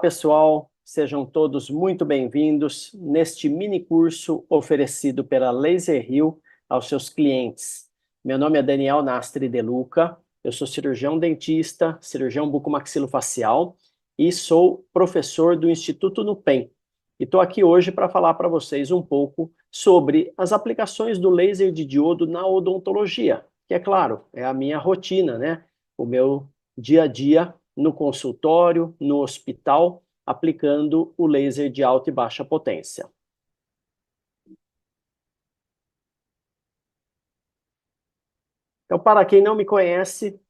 Pessoal, sejam todos muito bem-vindos neste mini curso oferecido pela Laser Hill aos seus clientes. Meu nome é Daniel Nastri De Luca, eu sou cirurgião dentista, cirurgião bucomaxilofacial e sou professor do Instituto Nupem. E estou aqui hoje para falar para vocês um pouco sobre as aplicações do laser de diodo na odontologia, que é claro, é a minha rotina, né? O meu dia a dia no consultório, no hospital, aplicando o laser de alta e baixa potência. Então, para quem não me conhece,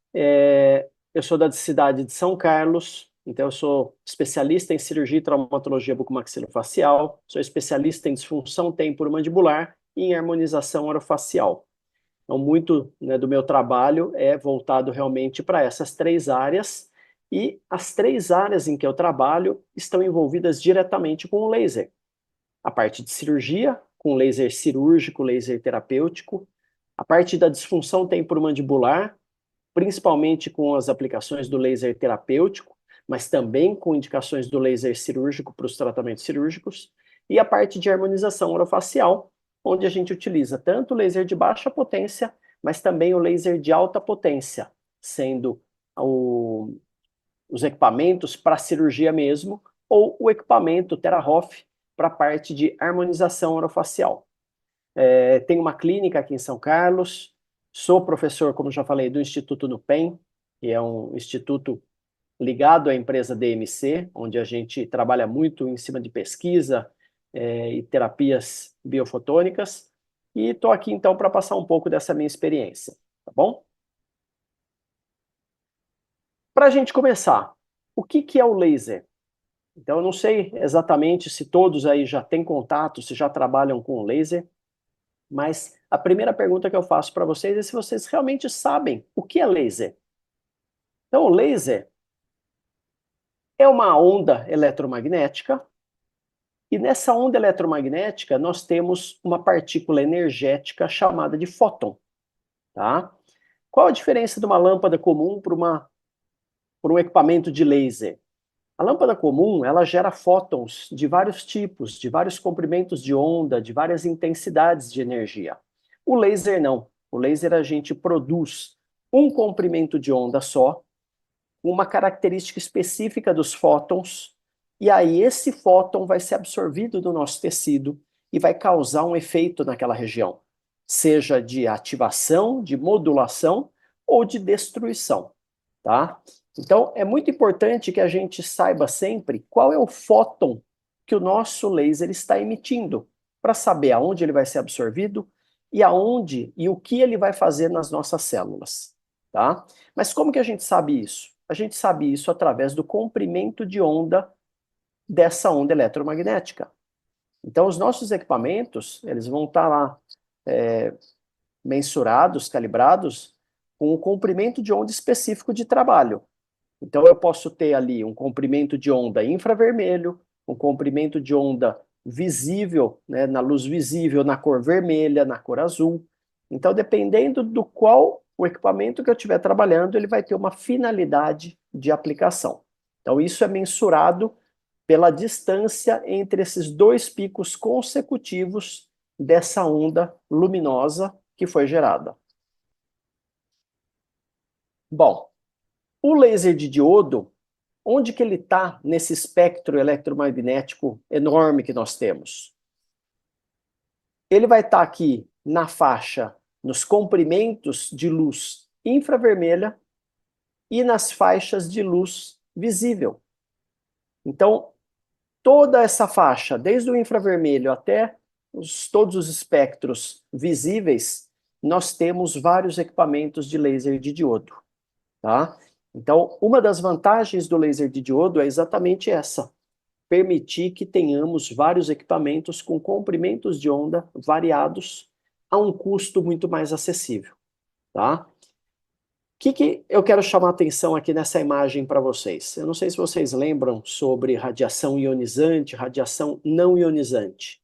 eu sou da cidade de São Carlos, então eu sou especialista em cirurgia e traumatologia bucomaxilofacial, sou especialista em disfunção temporomandibular e em harmonização orofacial. Então, muito, né, do meu trabalho é voltado realmente para essas três áreas, e as três áreas em que eu trabalho estão envolvidas diretamente com o laser. A parte de cirurgia, com laser cirúrgico, laser terapêutico, a parte da disfunção temporomandibular, principalmente com as aplicações do laser terapêutico, mas também com indicações do laser cirúrgico para os tratamentos cirúrgicos, e a parte de harmonização orofacial, onde a gente utiliza tanto o laser de baixa potência, mas também o laser de alta potência, sendo os equipamentos para cirurgia mesmo, ou o equipamento TeraRof para a parte de harmonização orofacial. Tenho uma clínica aqui em São Carlos, sou professor, como já falei, do Instituto Nupem, que é um instituto ligado à empresa DMC, onde a gente trabalha muito em cima de pesquisa e terapias biofotônicas, e estou aqui então para passar um pouco dessa minha experiência, tá bom? Para a gente começar, o que é o laser? Então, eu não sei exatamente se todos aí já têm contato, se já trabalham com laser, mas a primeira pergunta que eu faço para vocês é se vocês realmente sabem o que é laser. Então, o laser é uma onda eletromagnética, e nessa onda eletromagnética nós temos uma partícula energética chamada de fóton, tá? Qual a diferença de uma lâmpada comum para um equipamento de laser? A lâmpada comum, ela gera fótons de vários tipos, de vários comprimentos de onda, de várias intensidades de energia. O laser não. O laser a gente produz um comprimento de onda só, uma característica específica dos fótons, e aí esse fóton vai ser absorvido do nosso tecido e vai causar um efeito naquela região, seja de ativação, de modulação ou de destruição, tá? Então, é muito importante que a gente saiba sempre qual é o fóton que o nosso laser está emitindo, para saber aonde ele vai ser absorvido e aonde e o que ele vai fazer nas nossas células, tá? Mas como que a gente sabe isso? A gente sabe isso através do comprimento de onda dessa onda eletromagnética. Então, os nossos equipamentos, eles vão estar lá mensurados, calibrados, com o comprimento de onda específico de trabalho. Então, eu posso ter ali um comprimento de onda infravermelho, um comprimento de onda visível, né, na luz visível, na cor vermelha, na cor azul. Então, dependendo do qual o equipamento que eu estiver trabalhando, ele vai ter uma finalidade de aplicação. Então, isso é mensurado pela distância entre esses dois picos consecutivos dessa onda luminosa que foi gerada. Bom, o laser de diodo, onde que ele está nesse espectro eletromagnético enorme que nós temos? Ele vai estar aqui na faixa, nos comprimentos de luz infravermelha e nas faixas de luz visível. Então, toda essa faixa, desde o infravermelho até todos os espectros visíveis, nós temos vários equipamentos de laser de diodo, tá? Então, uma das vantagens do laser de diodo é exatamente essa: permitir que tenhamos vários equipamentos com comprimentos de onda variados a um custo muito mais acessível, tá? O que eu quero chamar a atenção aqui nessa imagem para vocês? Eu não sei se vocês lembram sobre radiação ionizante, radiação não ionizante.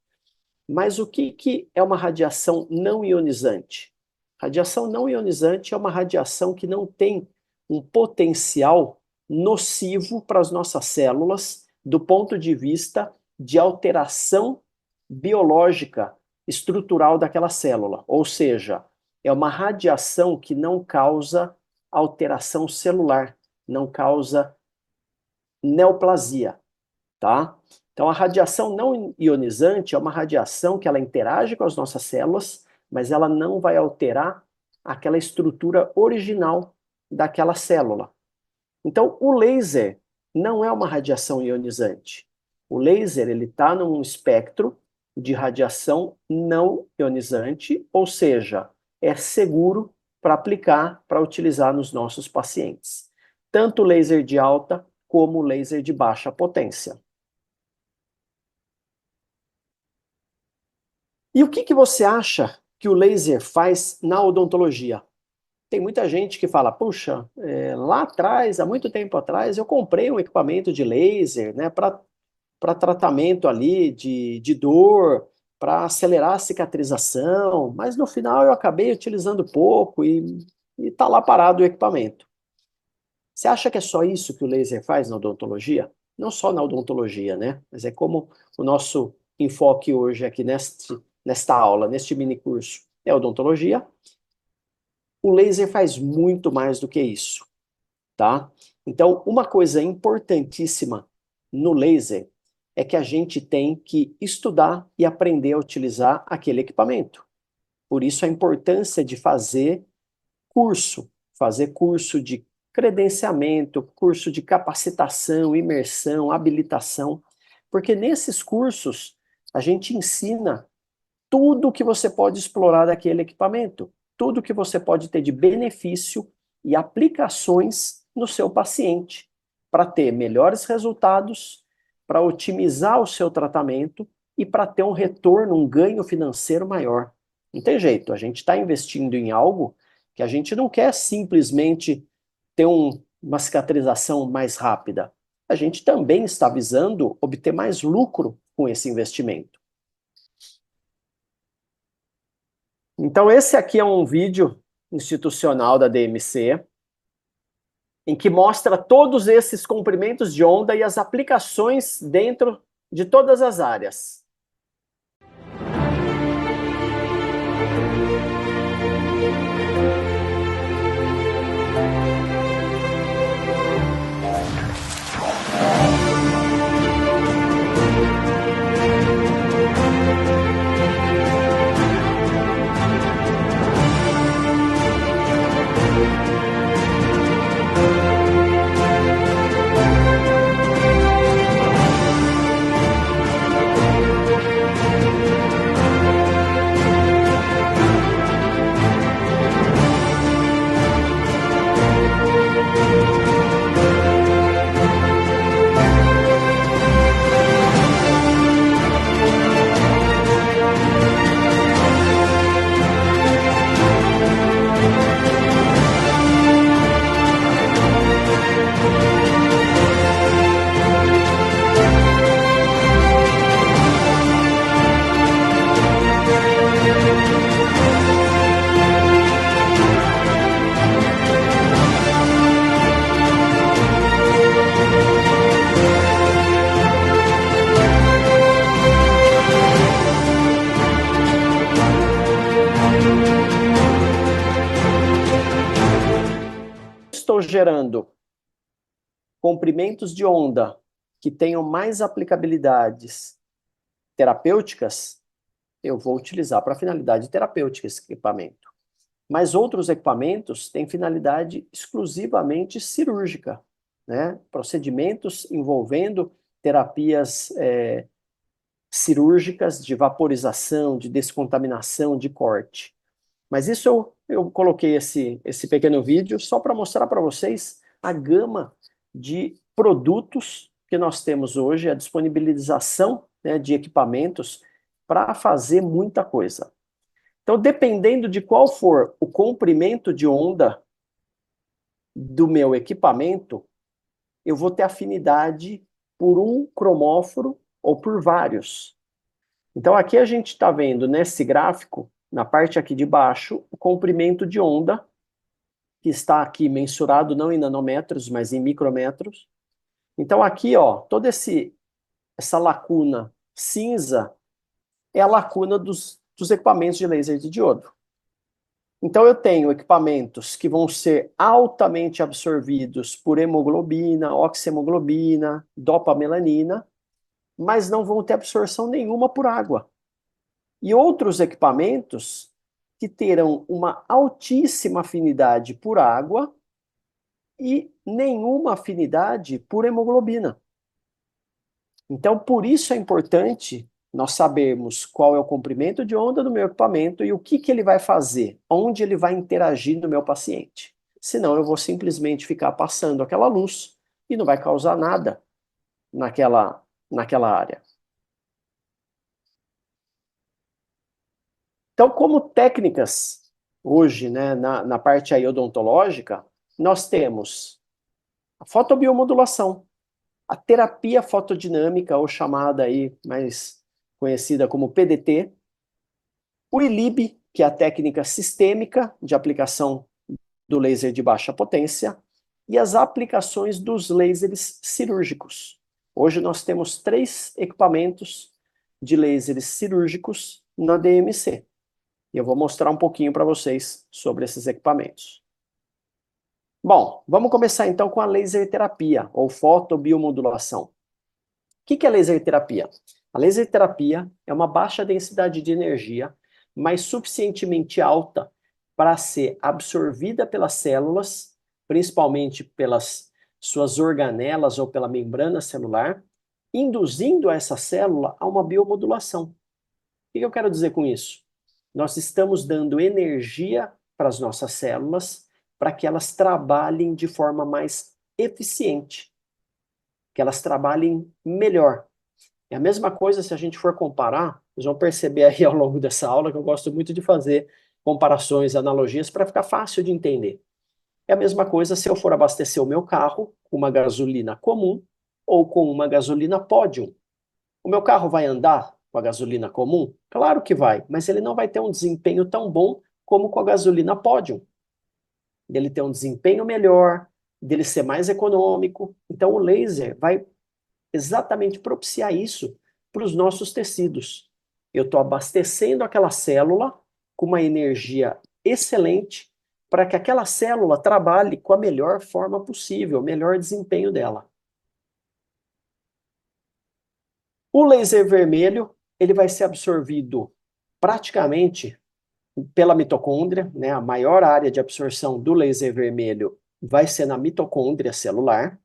Mas o que é uma radiação não ionizante? Radiação não ionizante é uma radiação que não tem um potencial nocivo para as nossas células, do ponto de vista de alteração biológica estrutural daquela célula, ou seja, é uma radiação que não causa alteração celular, não causa neoplasia, tá? Então, a radiação não ionizante é uma radiação que ela interage com as nossas células, mas ela não vai alterar aquela estrutura original daquela célula. Então, o laser não é uma radiação ionizante. O laser ele está num espectro de radiação não ionizante, ou seja, é seguro para aplicar, para utilizar nos nossos pacientes. Tanto o laser de alta como o laser de baixa potência. E o que você acha que o laser faz na odontologia? Tem muita gente que fala, puxa, lá atrás, há muito tempo atrás, eu comprei um equipamento de laser, né, para tratamento ali de dor, para acelerar a cicatrização, mas no final eu acabei utilizando pouco e está lá parado o equipamento. Você acha que é só isso que o laser faz na odontologia? Não só na odontologia, né? Mas é como o nosso enfoque hoje aqui nesta aula, neste mini curso, é odontologia. O laser faz muito mais do que isso, tá? Então, uma coisa importantíssima no laser é que a gente tem que estudar e aprender a utilizar aquele equipamento. Por isso a importância de fazer curso de credenciamento, curso de capacitação, imersão, habilitação, porque nesses cursos a gente ensina tudo que você pode explorar daquele equipamento, tudo que você pode ter de benefício e aplicações no seu paciente, para ter melhores resultados, para otimizar o seu tratamento e para ter um retorno, um ganho financeiro maior. Não tem jeito, a gente está investindo em algo que a gente não quer simplesmente ter uma cicatrização mais rápida. A gente também está visando obter mais lucro com esse investimento. Então, esse aqui é um vídeo institucional da DMC, em que mostra todos esses comprimentos de onda e as aplicações dentro de todas as áreas. Estou gerando comprimentos de onda que tenham mais aplicabilidades terapêuticas, eu vou utilizar para finalidade terapêutica esse equipamento. Mas outros equipamentos têm finalidade exclusivamente cirúrgica, né? Procedimentos envolvendo terapias cirúrgicas de vaporização, de descontaminação, de corte. Mas isso eu coloquei esse pequeno vídeo só para mostrar para vocês a gama de produtos que nós temos hoje, a disponibilização, né, de equipamentos para fazer muita coisa. Então, dependendo de qual for o comprimento de onda do meu equipamento, eu vou ter afinidade por um cromóforo ou por vários. Então, aqui a gente está vendo nesse gráfico, na parte aqui de baixo, o comprimento de onda, que está aqui mensurado não em nanômetros, mas em micrômetros. Então aqui, ó, toda essa lacuna cinza é a lacuna dos equipamentos de laser de diodo. Então eu tenho equipamentos que vão ser altamente absorvidos por hemoglobina, oxihemoglobina, dopamelanina, mas não vão ter absorção nenhuma por água. E outros equipamentos que terão uma altíssima afinidade por água e nenhuma afinidade por hemoglobina. Então, por isso é importante nós sabermos qual é o comprimento de onda do meu equipamento e o que ele vai fazer, onde ele vai interagir no meu paciente. Senão eu vou simplesmente ficar passando aquela luz e não vai causar nada naquela área. Então, como técnicas, hoje, né, na parte aí odontológica, nós temos a fotobiomodulação, a terapia fotodinâmica, ou chamada aí mais conhecida como PDT, o ILIB, que é a técnica sistêmica de aplicação do laser de baixa potência, e as aplicações dos lasers cirúrgicos. Hoje nós temos 3 equipamentos de lasers cirúrgicos na DMC. E eu vou mostrar um pouquinho para vocês sobre esses equipamentos. Bom, vamos começar então com a laser terapia, ou fotobiomodulação. O que é laser terapia? A laser terapia é uma baixa densidade de energia, mas suficientemente alta para ser absorvida pelas células, principalmente pelas suas organelas ou pela membrana celular, induzindo essa célula a uma biomodulação. O que eu quero dizer com isso? Nós estamos dando energia para as nossas células para que elas trabalhem de forma mais eficiente, que elas trabalhem melhor. É a mesma coisa se a gente for comparar, vocês vão perceber aí ao longo dessa aula que eu gosto muito de fazer comparações, analogias para ficar fácil de entender. É a mesma coisa se eu for abastecer o meu carro com uma gasolina comum ou com uma gasolina Podium. O meu carro vai andar com a gasolina comum? Claro que vai, mas ele não vai ter um desempenho tão bom como com a gasolina Podium. Dele ter um desempenho melhor, dele ser mais econômico. Então o laser vai exatamente propiciar isso para os nossos tecidos. Eu estou abastecendo aquela célula com uma energia excelente para que aquela célula trabalhe com a melhor forma possível, o melhor desempenho dela. O laser vermelho, ele vai ser absorvido praticamente pela mitocôndria, né? A maior área de absorção do laser vermelho vai ser na mitocôndria celular,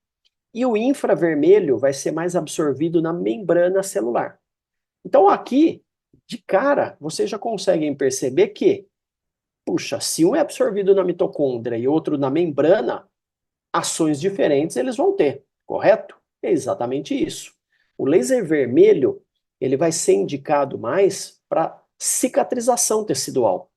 e o infravermelho vai ser mais absorvido na membrana celular. Então aqui, de cara, vocês já conseguem perceber que, puxa, se um é absorvido na mitocôndria e outro na membrana, ações diferentes eles vão ter, correto? É exatamente isso. O laser vermelho, ele vai ser indicado mais para cicatrização tecidual.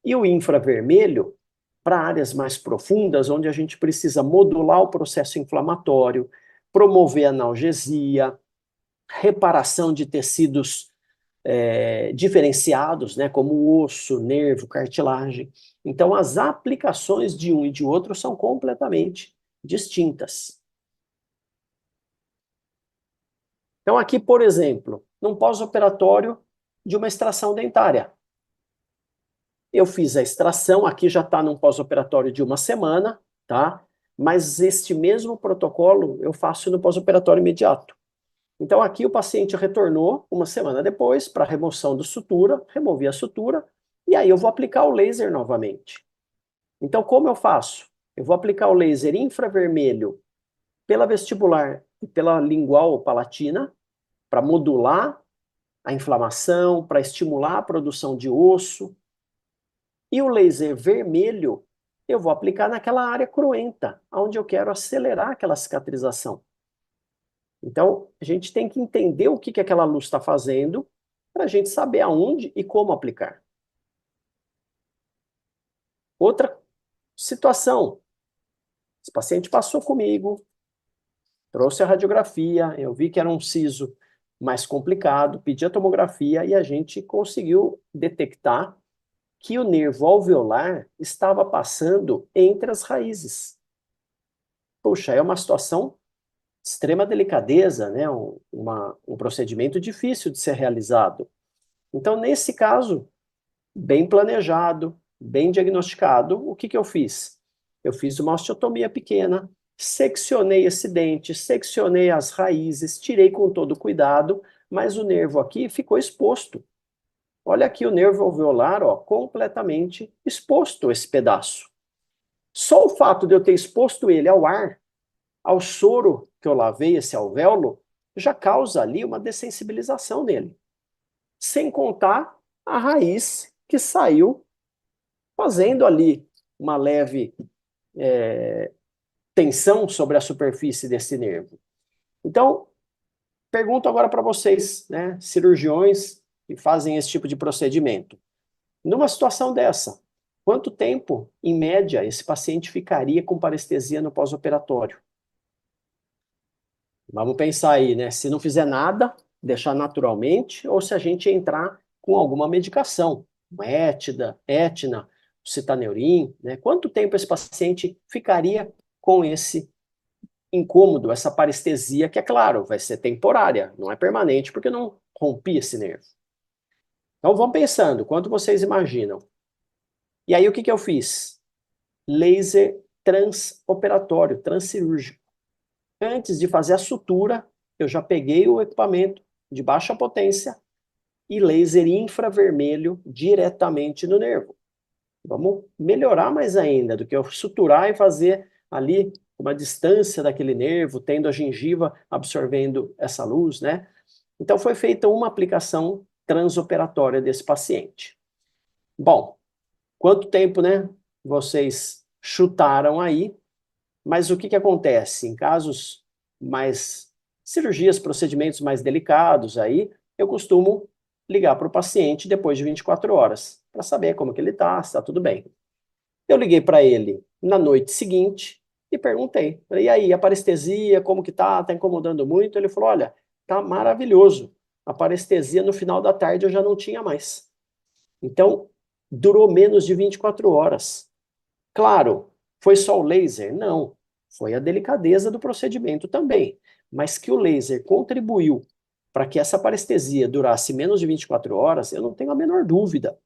E o infravermelho, para áreas mais profundas, onde a gente precisa modular o processo inflamatório, promover analgesia, reparação de tecidos diferenciados, né, como osso, nervo, cartilagem. Então, as aplicações de um e de outro são completamente distintas. Então, aqui, por exemplo, num pós-operatório de uma extração dentária. Eu fiz a extração, aqui já está num pós-operatório de uma semana, tá? Mas este mesmo protocolo eu faço no pós-operatório imediato. Então, aqui o paciente retornou uma semana depois para remoção da sutura, removi a sutura, e aí eu vou aplicar o laser novamente. Então, como eu faço? Eu vou aplicar o laser infravermelho pela vestibular e pela lingual ou palatina, para modular a inflamação, para estimular a produção de osso. E o laser vermelho eu vou aplicar naquela área cruenta, onde eu quero acelerar aquela cicatrização. Então, a gente tem que entender o que aquela luz está fazendo para a gente saber aonde e como aplicar. Outra situação, esse paciente passou comigo, trouxe a radiografia, eu vi que era um siso mais complicado, pedi a tomografia e a gente conseguiu detectar que o nervo alveolar estava passando entre as raízes. Puxa, é uma situação extrema delicadeza, né? Um procedimento difícil de ser realizado. Então, nesse caso, bem planejado, bem diagnosticado, o que que eu fiz? Eu fiz uma osteotomia pequena, seccionei esse dente, seccionei as raízes, tirei com todo cuidado, mas o nervo aqui ficou exposto. Olha aqui o nervo alveolar, ó, completamente exposto esse pedaço. Só o fato de eu ter exposto ele ao ar, ao soro que eu lavei esse alvéolo, já causa ali uma dessensibilização nele. Sem contar a raiz que saiu fazendo ali uma leve tensão sobre a superfície desse nervo. Então, pergunto agora para vocês, né, cirurgiões que fazem esse tipo de procedimento. Numa situação dessa, quanto tempo, em média, esse paciente ficaria com parestesia no pós-operatório? Vamos pensar aí, né? Se não fizer nada, deixar naturalmente, ou se a gente entrar com alguma medicação, uma Etna, Citaneurin, né? Quanto tempo esse paciente ficaria com esse incômodo, essa parestesia, que é claro, vai ser temporária, não é permanente, porque não rompi esse nervo. Então vão pensando, quanto vocês imaginam? E aí o que que eu fiz? Laser transoperatório, transcirúrgico. Antes de fazer a sutura, eu já peguei o equipamento de baixa potência e laser infravermelho diretamente no nervo. Vamos melhorar mais ainda do que eu suturar e fazer ali uma distância daquele nervo, tendo a gengiva absorvendo essa luz, né? Então foi feita uma aplicação transoperatória desse paciente. Bom, quanto tempo, né? Vocês chutaram aí, mas o que que acontece? Em casos mais, cirurgias, procedimentos mais delicados aí, eu costumo ligar para o paciente depois de 24 horas, para saber como que ele está, se está tudo bem. Eu liguei para ele na noite seguinte e perguntei, e aí, a parestesia, como que tá? Tá incomodando muito? Ele falou, olha, tá maravilhoso. A parestesia no final da tarde eu já não tinha mais. Então, durou menos de 24 horas. Claro, foi só o laser? Não, foi a delicadeza do procedimento também. Mas que o laser contribuiu para que essa parestesia durasse menos de 24 horas, eu não tenho a menor dúvida,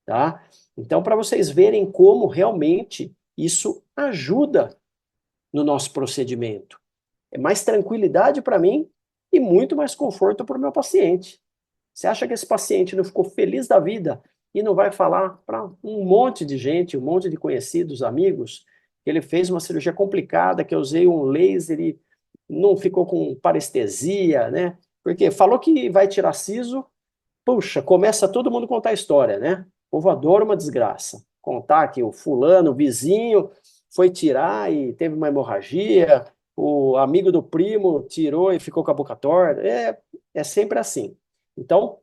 tá? Então, para vocês verem como realmente isso ajuda no nosso procedimento. É mais tranquilidade para mim e muito mais conforto para o meu paciente. Você acha que esse paciente não ficou feliz da vida e não vai falar para um monte de gente, um monte de conhecidos, amigos, que ele fez uma cirurgia complicada, que eu usei um laser e não ficou com parestesia, né? Porque falou que vai tirar siso, puxa, começa todo mundo a contar a história, né? O povo adora uma desgraça. Contar que o fulano, o vizinho, foi tirar e teve uma hemorragia, o amigo do primo tirou e ficou com a boca torta. É sempre assim. Então,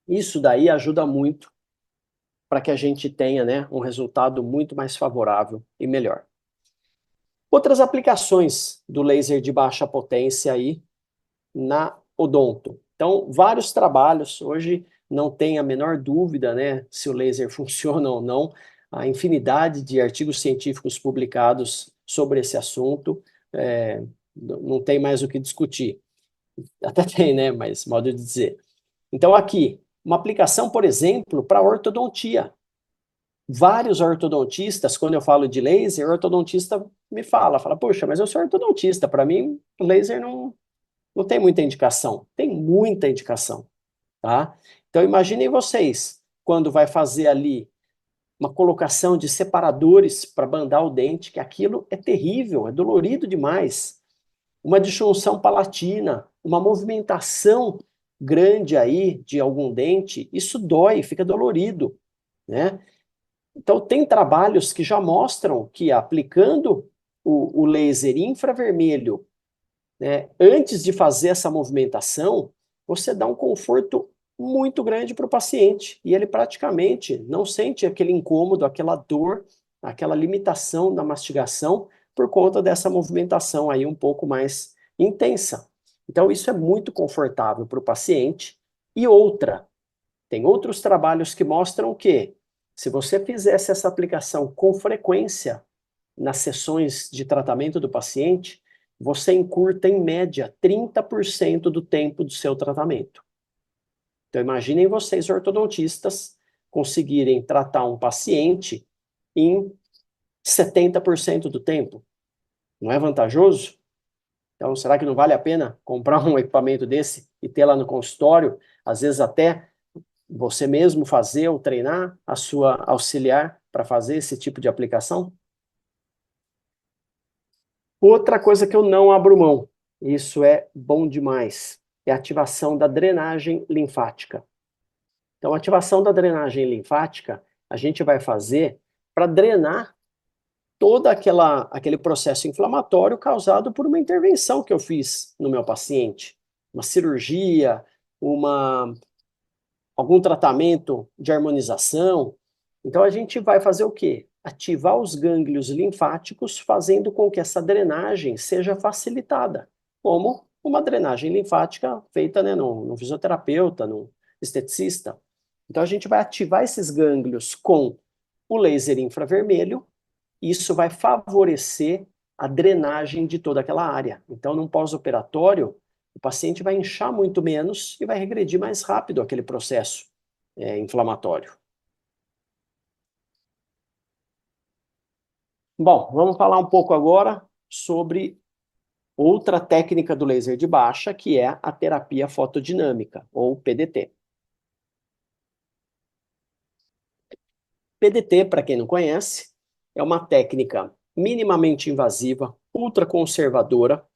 isso daí ajuda muito para que a gente tenha, né, um resultado muito mais favorável e melhor. Outras aplicações do laser de baixa potência aí na odonto. Então, vários trabalhos, hoje não tem a menor dúvida, né, se o laser funciona ou não, a infinidade de artigos científicos publicados sobre esse assunto, não tem mais o que discutir. Até tem, né, mas modo de dizer. Então, aqui, uma aplicação, por exemplo, para ortodontia. Vários ortodontistas, quando eu falo de laser, o ortodontista me fala, poxa, mas eu sou ortodontista, para mim, o laser não tem muita indicação. Tem muita indicação, tá? Então, imaginem vocês, quando vai fazer ali uma colocação de separadores para bandar o dente, que aquilo é terrível, é dolorido demais. Uma disjunção palatina, uma movimentação grande aí de algum dente, isso dói, fica dolorido, né? Então, tem trabalhos que já mostram que aplicando o laser infravermelho, né, antes de fazer essa movimentação, você dá um conforto muito grande para o paciente e ele praticamente não sente aquele incômodo, aquela dor, aquela limitação na mastigação por conta dessa movimentação aí um pouco mais intensa. Então, isso é muito confortável para o paciente. E outra, tem outros trabalhos que mostram que, se você fizesse essa aplicação com frequência nas sessões de tratamento do paciente, você encurta em média 30% do tempo do seu tratamento. Então imaginem vocês, ortodontistas, conseguirem tratar um paciente em 70% do tempo. Não é vantajoso? Então, será que não vale a pena comprar um equipamento desse e ter lá no consultório? Às vezes até você mesmo fazer ou treinar a sua auxiliar para fazer esse tipo de aplicação? Outra coisa que eu não abro mão, isso é bom demais, é a ativação da drenagem linfática. Então, a ativação da drenagem linfática a gente vai fazer para drenar todo aquele processo inflamatório causado por uma intervenção que eu fiz no meu paciente. Uma cirurgia, algum tratamento de harmonização. Então a gente vai fazer o quê? Ativar os gânglios linfáticos, fazendo com que essa drenagem seja facilitada, como uma drenagem linfática feita, né, num fisioterapeuta, num esteticista. Então a gente vai ativar esses gânglios com o laser infravermelho, e isso vai favorecer a drenagem de toda aquela área. Então, num pós-operatório, o paciente vai inchar muito menos e vai regredir mais rápido aquele processo inflamatório. Bom, vamos falar um pouco agora sobre outra técnica do laser de baixa, que é a terapia fotodinâmica, ou PDT. PDT, para quem não conhece, é uma técnica minimamente invasiva, ultraconservadora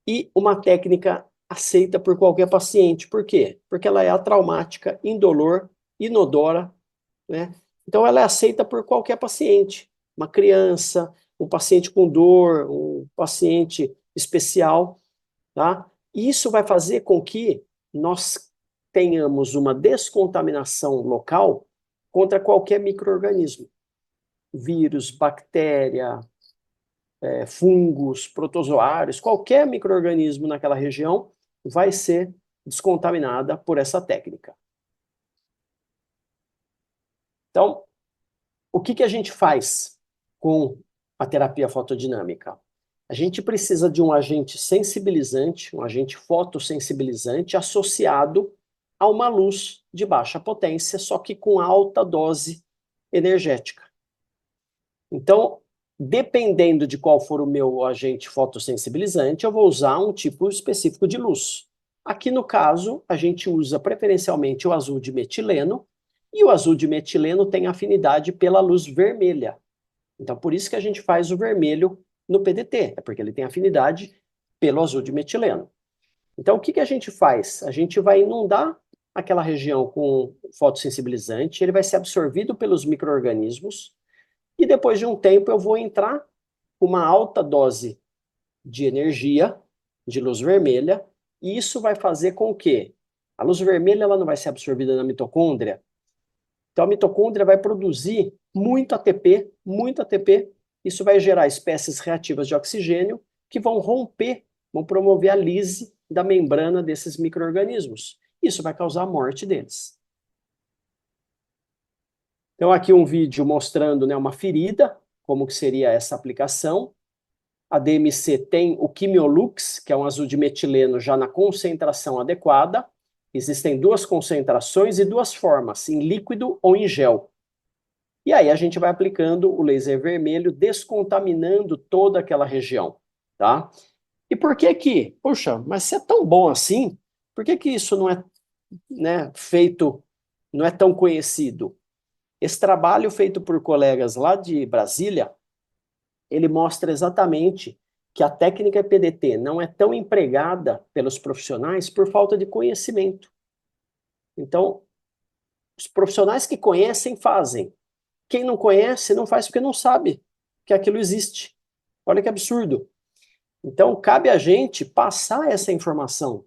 e uma técnica aceita por qualquer paciente. Por quê? Porque ela é atraumática, indolor, inodora, né? Então ela é aceita por qualquer paciente. Uma criança, um paciente com dor, um paciente especial, tá? E isso vai fazer com que nós tenhamos uma descontaminação local contra qualquer micro-organismo. Vírus, bactéria, fungos, protozoários, qualquer micro-organismo naquela região vai ser descontaminada por essa técnica. Então, o que a gente faz com a terapia fotodinâmica? A gente precisa de um agente sensibilizante, um agente fotossensibilizante associado a uma luz de baixa potência, só que com alta dose energética. Então, dependendo de qual for o meu agente fotossensibilizante, eu vou usar um tipo específico de luz. Aqui no caso, a gente usa preferencialmente o azul de metileno, e o azul de metileno tem afinidade pela luz vermelha. Então, por isso que a gente faz o vermelho no PDT, é porque ele tem afinidade pelo azul de metileno. Então, o que a gente faz? A gente vai inundar aquela região com fotossensibilizante, ele vai ser absorvido pelos micro-organismos, e depois de um tempo eu vou entrar com uma alta dose de energia, de luz vermelha, e isso vai fazer com que a luz vermelha ela não vai ser absorvida na mitocôndria. Então a mitocôndria vai produzir muito ATP, isso vai gerar espécies reativas de oxigênio que vão romper, vão promover a lise da membrana desses micro-organismos. Isso vai causar a morte deles. Então aqui um vídeo mostrando, né, uma ferida, como que seria essa aplicação. A DMC tem o Quimiolux, que é um azul de metileno já na concentração adequada. Existem duas concentrações e duas formas, em líquido ou em gel. E aí a gente vai aplicando o laser vermelho, descontaminando toda aquela região, tá? E por que que, puxa, mas se é tão bom assim, por que que isso não é, né, feito, não é tão conhecido? Esse trabalho feito por colegas lá de Brasília, ele mostra exatamente que a técnica PDT não é tão empregada pelos profissionais por falta de conhecimento. Então, os profissionais que conhecem, fazem. Quem não conhece, não faz porque não sabe que aquilo existe. Olha que absurdo. Então, cabe a gente passar essa informação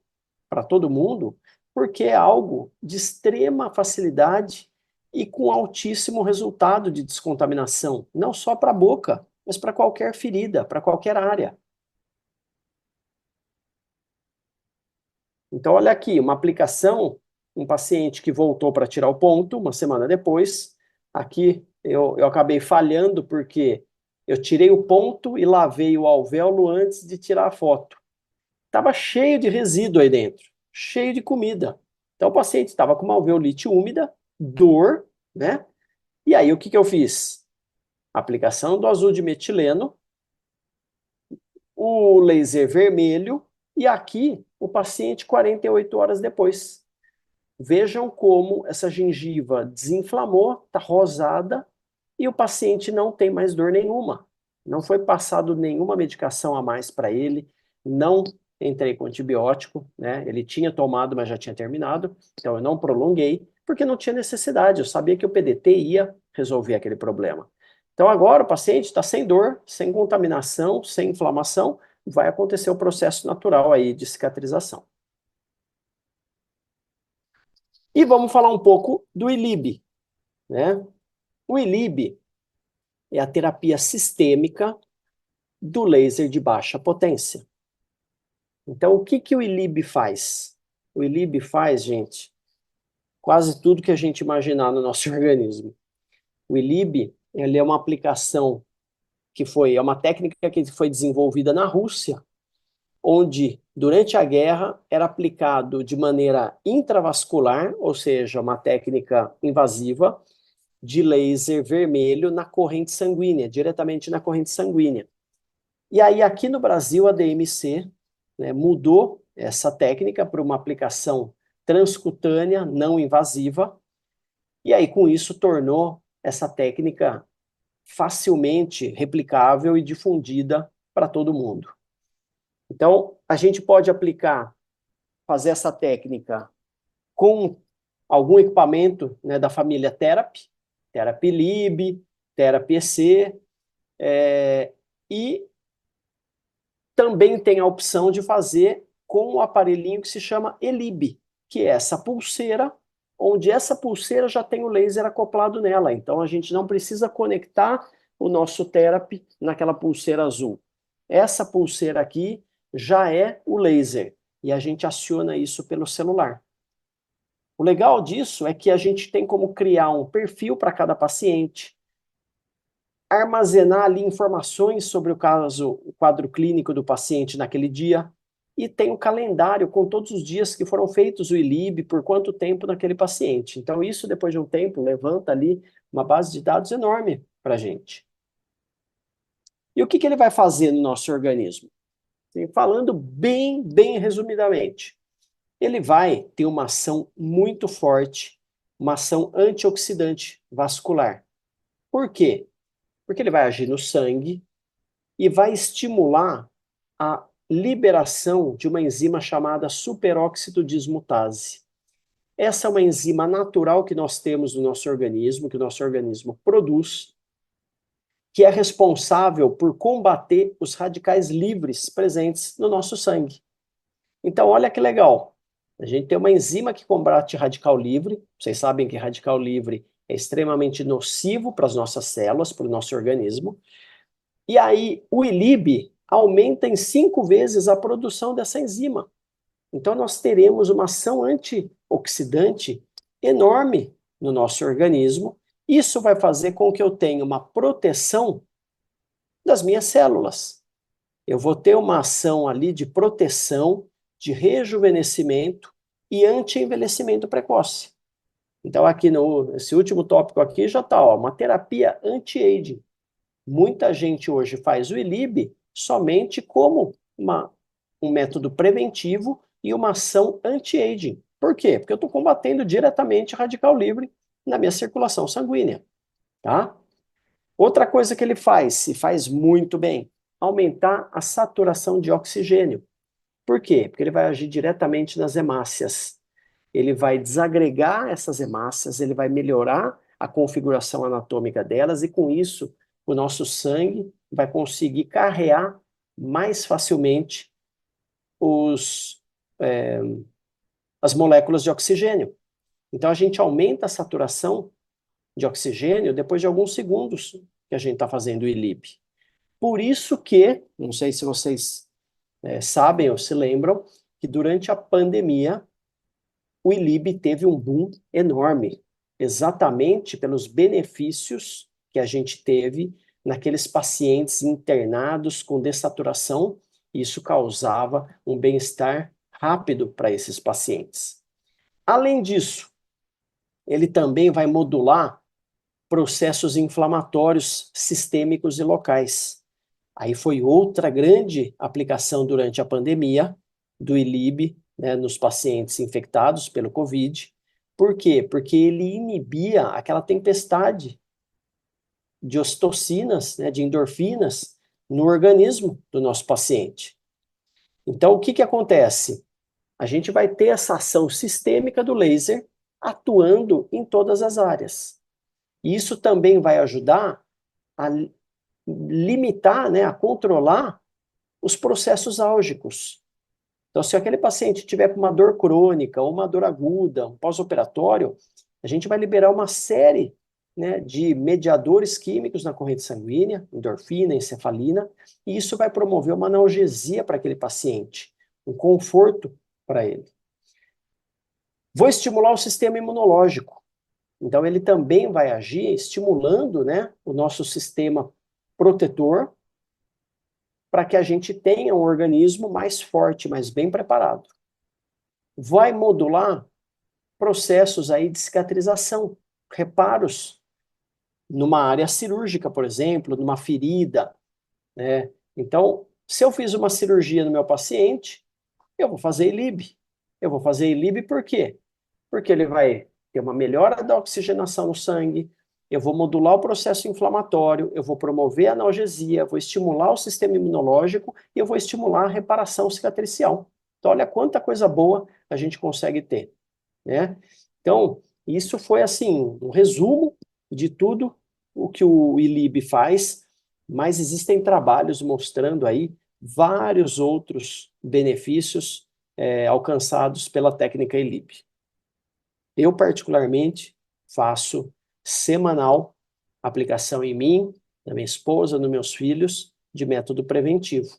para todo mundo, porque é algo de extrema facilidade e com altíssimo resultado de descontaminação, não só para a boca, mas para qualquer ferida, para qualquer área. Então, olha aqui, uma aplicação, um paciente que voltou para tirar o ponto, uma semana depois, aqui eu acabei falhando porque Eu tirei o ponto e lavei o alvéolo antes de tirar a foto. Estava cheio de resíduo aí dentro, cheio de comida. Então o paciente estava com uma alveolite úmida, dor, né? E aí o que eu fiz? Aplicação do azul de metileno, o laser vermelho e aqui o paciente 48 horas depois. Vejam como essa gengiva desinflamou, está rosada e o paciente não tem mais dor nenhuma. Não foi passado nenhuma medicação a mais para ele, não entrei com antibiótico, né? Ele tinha tomado, mas já tinha terminado, então eu não prolonguei, porque não tinha necessidade, eu sabia que o PDT ia resolver aquele problema. Então agora o paciente está sem dor, sem contaminação, sem inflamação, vai acontecer o processo natural aí de cicatrização. E vamos falar um pouco do ILIB, né? O ILIB é a terapia sistêmica do laser de baixa potência. Então, o que o ILIB faz? O ILIB faz, gente, quase tudo que a gente imaginar no nosso organismo. O ILIB, ele é uma aplicação é uma técnica que foi desenvolvida na Rússia, onde, durante a guerra, era aplicado de maneira intravascular, ou seja, uma técnica invasiva, de laser vermelho na corrente sanguínea, diretamente na corrente sanguínea. E aí, aqui no Brasil, a DMC, né, mudou essa técnica para uma aplicação transcutânea, não invasiva, e aí, com isso, tornou essa técnica facilmente replicável e difundida para todo mundo. Então, a gente pode fazer essa técnica com algum equipamento, né, da família Therapy, Therapy Lib, Therapy EC, e também tem a opção de fazer com o aparelhinho que se chama ELIB, que é essa pulseira, onde essa pulseira já tem o laser acoplado nela. Então a gente não precisa conectar o nosso Therapy naquela pulseira azul. Essa pulseira aqui já é o laser e a gente aciona isso pelo celular. O legal disso é que a gente tem como criar um perfil para cada paciente, armazenar ali informações sobre o quadro clínico do paciente naquele dia, e tem um calendário com todos os dias que foram feitos o ILIB, por quanto tempo naquele paciente. Então isso, depois de um tempo, levanta ali uma base de dados enorme para a gente. E o que ele vai fazer no nosso organismo? Falando bem resumidamente, ele vai ter uma ação muito forte, uma ação antioxidante vascular. Por quê? Porque ele vai agir no sangue e vai estimular a liberação de uma enzima chamada superóxido dismutase. Essa é uma enzima natural que nós temos no nosso organismo, que o nosso organismo produz, que é responsável por combater os radicais livres presentes no nosso sangue. Então, olha que legal. A gente tem uma enzima que combate radical livre. Vocês sabem que radical livre é extremamente nocivo para as nossas células, para o nosso organismo. E aí, o ILIB aumenta em 5 vezes a produção dessa enzima. Então, nós teremos uma ação antioxidante enorme no nosso organismo. Isso vai fazer com que eu tenha uma proteção das minhas células. Eu vou ter uma ação ali de proteção, de rejuvenescimento e anti-envelhecimento precoce. Então, aqui nesse último tópico aqui já está, uma terapia anti-aging. Muita gente hoje faz o ILIB somente como um método preventivo e uma ação anti-aging. Por quê? Porque eu estou combatendo diretamente radical livre na minha circulação sanguínea. Tá? Outra coisa que ele faz, e faz muito bem, aumentar a saturação de oxigênio. Por quê? Porque ele vai agir diretamente nas hemácias. Ele vai desagregar essas hemácias, ele vai melhorar a configuração anatômica delas e, com isso, o nosso sangue vai conseguir carrear mais facilmente as moléculas de oxigênio. Então, a gente aumenta a saturação de oxigênio depois de alguns segundos que a gente está fazendo o ILIB. Por isso que, não sei se vocês sabem ou se lembram, que durante a pandemia, o ILIB teve um boom enorme, exatamente pelos benefícios que a gente teve naqueles pacientes internados com dessaturação. Isso causava um bem-estar rápido para esses pacientes. Além disso, ele também vai modular processos inflamatórios sistêmicos e locais. Aí foi outra grande aplicação durante a pandemia do ILIB, né, nos pacientes infectados pelo COVID. Por quê? Porque ele inibia aquela tempestade de ocitocinas, né, de endorfinas, no organismo do nosso paciente. Então, o que acontece? A gente vai ter essa ação sistêmica do laser atuando em todas as áreas. E isso também vai ajudar a limitar, né, a controlar os processos álgicos. Então, se aquele paciente tiver com uma dor crônica, ou uma dor aguda, um pós-operatório, a gente vai liberar uma série, né, de mediadores químicos na corrente sanguínea, endorfina, encefalina, e isso vai promover uma analgesia para aquele paciente, um conforto para ele. Vou estimular o sistema imunológico. Então, ele também vai agir estimulando, né, o nosso sistema protetor, para que a gente tenha um organismo mais forte, mais bem preparado. Vai modular processos aí de cicatrização, reparos numa área cirúrgica, por exemplo, numa ferida, né? Então, se eu fiz uma cirurgia no meu paciente, eu vou fazer ILIB. Eu vou fazer ILIB por quê? Porque ele vai ter uma melhora da oxigenação no sangue, eu vou modular o processo inflamatório, eu vou promover a analgesia, vou estimular o sistema imunológico e eu vou estimular a reparação cicatricial. Então, olha quanta coisa boa a gente consegue ter, né? Então, isso foi, assim, um resumo de tudo o que o ILIB faz, mas existem trabalhos mostrando aí vários outros benefícios alcançados pela técnica ILIB. Eu, particularmente, faço semanal aplicação em mim, na minha esposa, nos meus filhos, de método preventivo.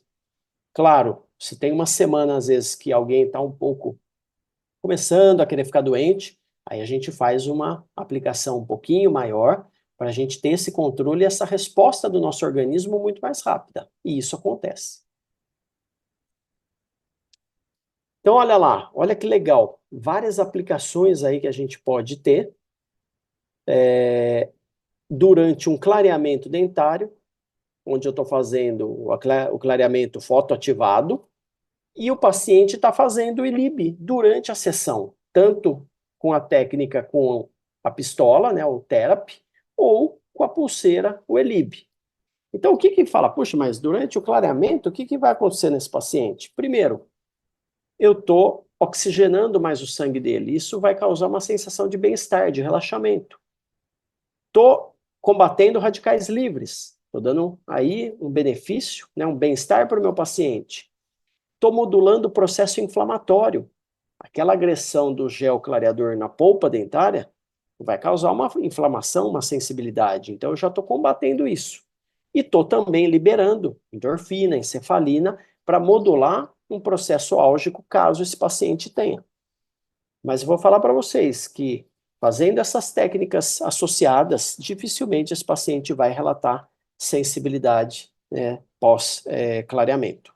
Claro, se tem uma semana, às vezes, que alguém está um pouco começando a querer ficar doente, aí a gente faz uma aplicação um pouquinho maior, para a gente ter esse controle e essa resposta do nosso organismo muito mais rápida. E isso acontece. Então, olha lá, olha que legal. Várias aplicações aí que a gente pode ter durante um clareamento dentário, onde eu estou fazendo o clareamento fotoativado, e o paciente está fazendo o ILIB durante a sessão, tanto com a técnica com a pistola, né, o THERAPY, ou com a pulseira, o ELIB. Então, o que fala? Puxa, mas durante o clareamento, o que vai acontecer nesse paciente? Primeiro, eu estou oxigenando mais o sangue dele. Isso vai causar uma sensação de bem-estar, de relaxamento. Estou combatendo radicais livres. Estou dando aí um benefício, né, um bem-estar para o meu paciente. Estou modulando o processo inflamatório. Aquela agressão do gel clareador na polpa dentária vai causar uma inflamação, uma sensibilidade. Então, eu já estou combatendo isso. E estou também liberando endorfina, encefalina, para modular um processo álgico, caso esse paciente tenha. Mas eu vou falar para vocês que, fazendo essas técnicas associadas, dificilmente esse paciente vai relatar sensibilidade, né, pós-clareamento.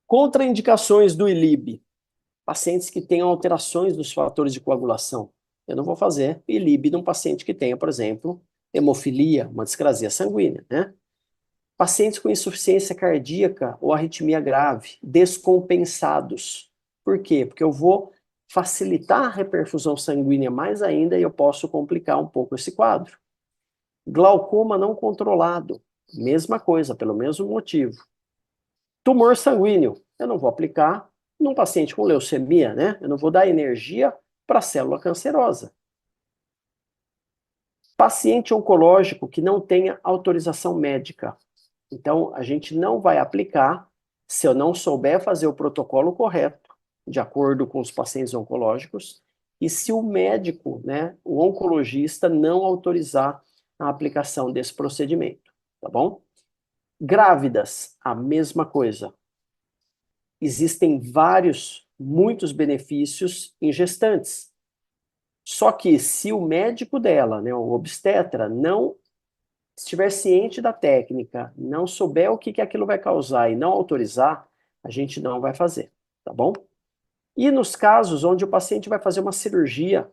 Contraindicações do ILIB. Pacientes que tenham alterações dos fatores de coagulação. Eu não vou fazer ILIB num paciente que tenha, por exemplo, hemofilia, uma discrasia sanguínea, né? Pacientes com insuficiência cardíaca ou arritmia grave, descompensados. Por quê? Porque eu vou facilitar a reperfusão sanguínea mais ainda e eu posso complicar um pouco esse quadro. Glaucoma não controlado, mesma coisa, pelo mesmo motivo. Tumor sanguíneo, eu não vou aplicar num paciente com leucemia, né? Eu não vou dar energia para a célula cancerosa. Paciente oncológico que não tenha autorização médica. Então, a gente não vai aplicar se eu não souber fazer o protocolo correto, de acordo com os pacientes oncológicos, e se o médico, né, o oncologista, não autorizar a aplicação desse procedimento, tá bom? Grávidas, a mesma coisa. Existem muitos benefícios em gestantes. Só que se o médico dela, né, o obstetra, não estiver ciente da técnica, não souber o que que aquilo vai causar e não autorizar, a gente não vai fazer, tá bom? E nos casos onde o paciente vai fazer uma cirurgia,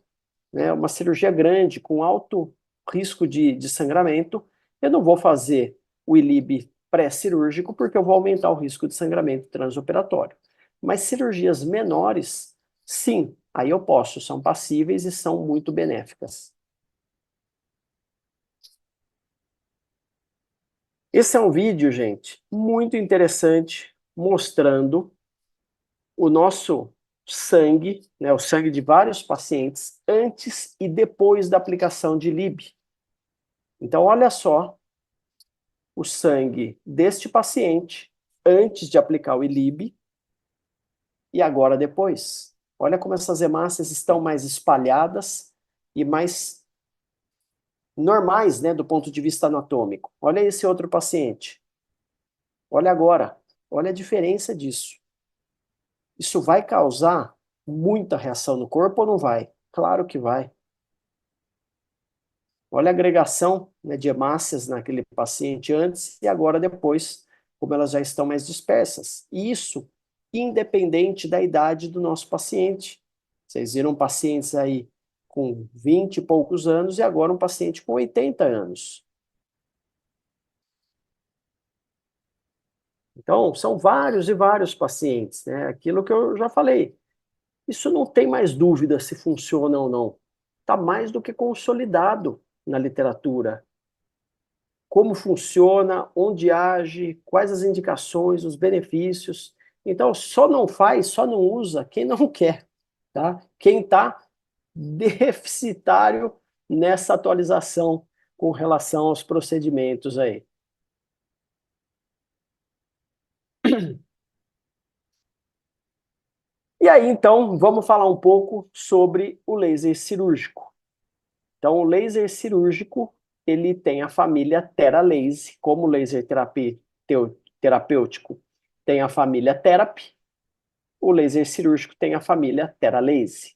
né, uma cirurgia grande, com alto risco de sangramento, eu não vou fazer o ILIB pré-cirúrgico, porque eu vou aumentar o risco de sangramento transoperatório. Mas cirurgias menores, sim, aí eu posso, são passíveis e são muito benéficas. Esse é um vídeo, gente, muito interessante, mostrando o nosso sangue, né, o sangue de vários pacientes, antes e depois da aplicação de LIB. Então, olha só o sangue deste paciente antes de aplicar o ILIB e agora depois. Olha como essas hemácias estão mais espalhadas e mais normais, né, do ponto de vista anatômico. Olha esse outro paciente. Olha agora. Olha a diferença disso. Isso vai causar muita reação no corpo ou não vai? Claro que vai. Olha a agregação, né, de hemácias naquele paciente antes e agora depois, como elas já estão mais dispersas. Isso independente da idade do nosso paciente. Vocês viram pacientes aí com 20 e poucos anos e agora um paciente com 80 anos. Então, são vários e vários pacientes, né? Aquilo que eu já falei. Isso não tem mais dúvida se funciona ou não. Está mais do que consolidado na literatura. Como funciona, onde age, quais as indicações, os benefícios. Então, só não faz, só não usa quem não quer, tá? Quem está deficitário nessa atualização com relação aos procedimentos aí. E aí, então, vamos falar um pouco sobre o laser cirúrgico. Então, o laser cirúrgico, ele tem a família Theralaser, como o laser terapêutico tem a família Therapy, o laser cirúrgico tem a família Theralaser.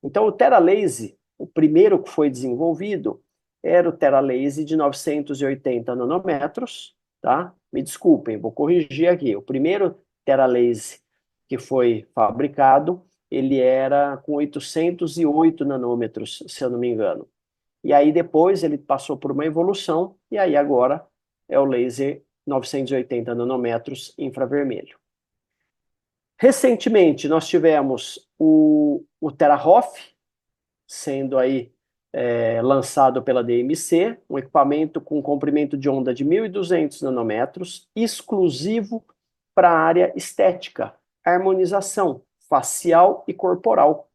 Então, o Theralaser, o primeiro que foi desenvolvido, era o Theralaser de 980 nanômetros, tá? Me desculpem, vou corrigir aqui. O primeiro Theralaser que foi fabricado, ele era com 808 nanômetros, se eu não me engano. E aí depois ele passou por uma evolução, e aí agora é o laser 980 nanômetros infravermelho. Recentemente nós tivemos o Terahoff, sendo aí lançado pela DMC, um equipamento com comprimento de onda de 1.200 nanômetros, exclusivo para a área estética, harmonização facial e corporal.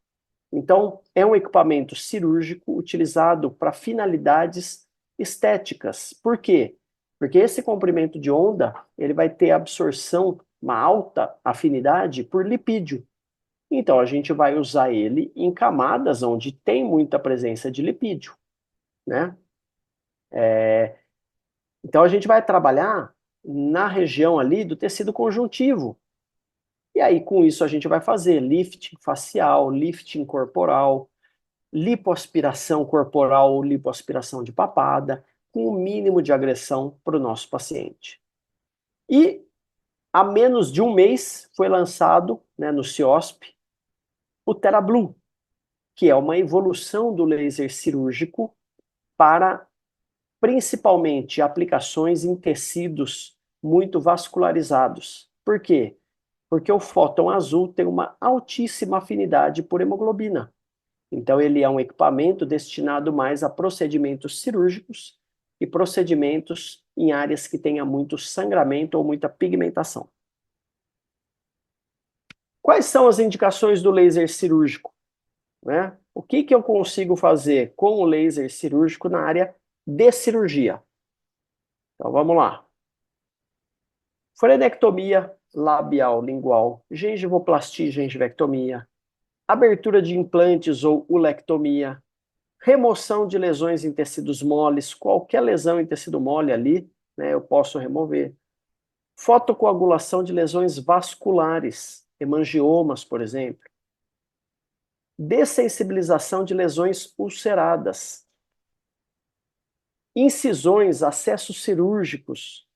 Então, é um equipamento cirúrgico utilizado para finalidades estéticas. Por quê? Porque esse comprimento de onda, ele vai ter absorção, uma alta afinidade por lipídio. Então, a gente vai usar ele em camadas onde tem muita presença de lipídio, né? Então, a gente vai trabalhar na região ali do tecido conjuntivo. E aí, com isso, a gente vai fazer lifting facial, lifting corporal, lipoaspiração corporal ou lipoaspiração de papada, com o mínimo de agressão para o nosso paciente. E há menos de um mês foi lançado, né, no CIOSP, o TeraBlue, que é uma evolução do laser cirúrgico para principalmente aplicações em tecidos muito vascularizados. Por quê? Porque o fóton azul tem uma altíssima afinidade por hemoglobina. Então, ele é um equipamento destinado mais a procedimentos cirúrgicos e procedimentos em áreas que tenha muito sangramento ou muita pigmentação. Quais são as indicações do laser cirúrgico? Né? O que eu consigo fazer com o laser cirúrgico na área de cirurgia? Então, vamos lá. Frenectomia labial lingual, gengivoplastia e gengivectomia, abertura de implantes ou ulectomia, remoção de lesões em tecidos moles, qualquer lesão em tecido mole ali, né, eu posso remover. Fotocoagulação de lesões vasculares, hemangiomas, por exemplo. dessensibilização de lesões ulceradas, incisões, acessos cirúrgicos,